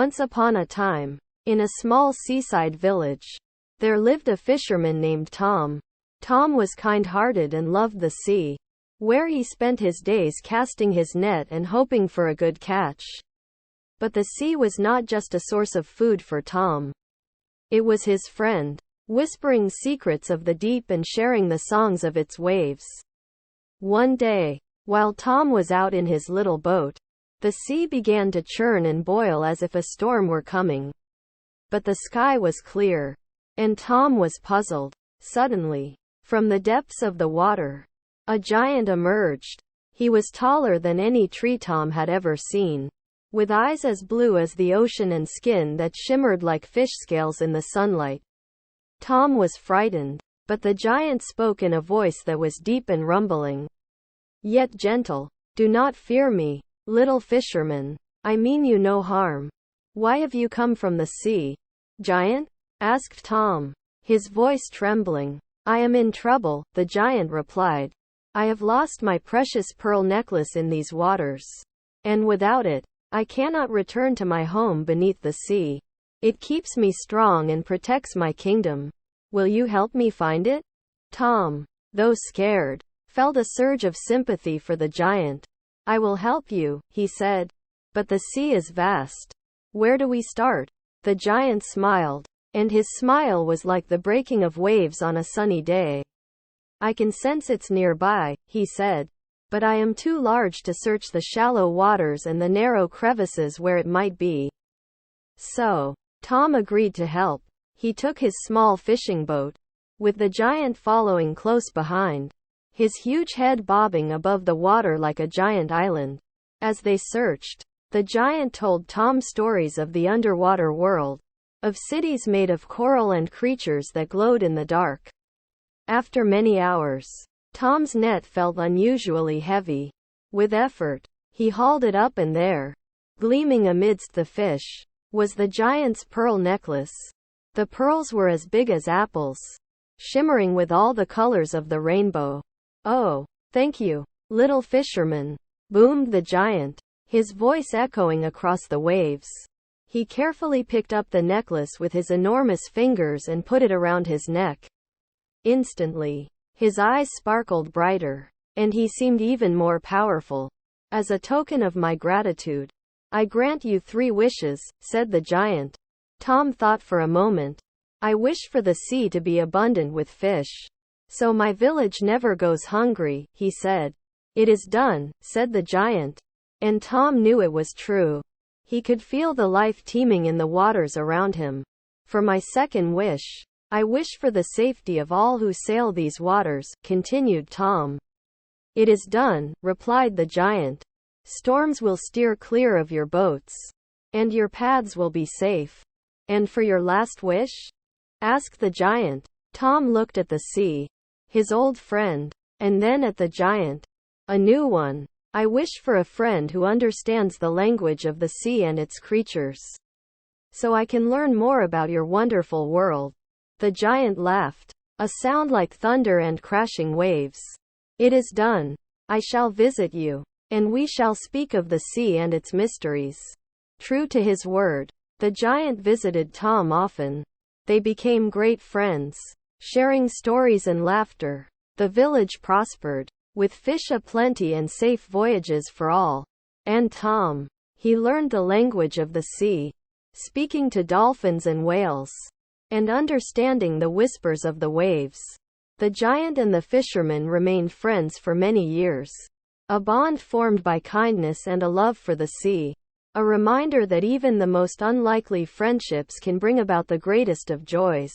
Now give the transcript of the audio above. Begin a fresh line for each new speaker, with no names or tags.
Once upon a time, in a small seaside village, there lived a fisherman named Tom. Tom was kind-hearted and loved the sea, where he spent his days casting his net and hoping for a good catch. But the sea was not just a source of food for Tom. It was his friend, whispering secrets of the deep and sharing the songs of its waves. One day, while Tom was out in his little boat, the sea began to churn and boil as if a storm were coming. But the sky was clear, and Tom was puzzled. Suddenly, from the depths of the water, a giant emerged. He was taller than any tree Tom had ever seen, with eyes as blue as the ocean and skin that shimmered like fish scales in the sunlight. Tom was frightened, but the giant spoke in a voice that was deep and rumbling, yet gentle. "Do not fear me, little fisherman. I mean you no harm." "Why have you come from the sea, giant?" asked Tom, his voice trembling. "I am in trouble," the giant replied. "I have lost my precious pearl necklace in these waters, and without it, I cannot return to my home beneath the sea. It keeps me strong and protects my kingdom. Will you help me find it?" Tom, though scared, felt a surge of sympathy for the giant. "I will help you," he said. "But the sea is vast. Where do we start?" The giant smiled, and his smile was like the breaking of waves on a sunny day. "I can sense it's nearby," he said, "but I am too large to search the shallow waters and the narrow crevices where it might be." So, Tom agreed to help. He took his small fishing boat, with the giant following close behind, his huge head bobbing above the water like a giant island. As they searched, the giant told Tom stories of the underwater world, of cities made of coral and creatures that glowed in the dark. After many hours, Tom's net felt unusually heavy. With effort, he hauled it up, and there, gleaming amidst the fish, was the giant's pearl necklace. The pearls were as big as apples, shimmering with all the colors of the rainbow. "Oh, thank you, little fisherman," boomed the giant, his voice echoing across the waves. He carefully picked up the necklace with his enormous fingers and put it around his neck. Instantly, his eyes sparkled brighter, and he seemed even more powerful. "As a token of my gratitude, I grant you 3 wishes," said the giant. Tom thought for a moment. "I wish for the sea to be abundant with fish, so my village never goes hungry," he said. "It is done," said the giant. And Tom knew it was true. He could feel the life teeming in the waters around him. "For my second wish, I wish for the safety of all who sail these waters," continued Tom. "It is done," replied the giant. "Storms will steer clear of your boats, and your paths will be safe." "And for your last wish?" asked the giant. Tom looked at the sea, his old friend, and then at the giant. "A new one. I wish for a friend who understands the language of the sea and its creatures, so I can learn more about your wonderful world." The giant laughed, a sound like thunder and crashing waves. "It is done. I shall visit you, and we shall speak of the sea and its mysteries." True to his word, the giant visited Tom often. They became great friends, sharing stories and laughter. The village prospered, with fish aplenty and safe voyages for all. And Tom, he learned the language of the sea, speaking to dolphins and whales, and understanding the whispers of the waves. The giant and the fisherman remained friends for many years, a bond formed by kindness and a love for the sea, a reminder that even the most unlikely friendships can bring about the greatest of joys.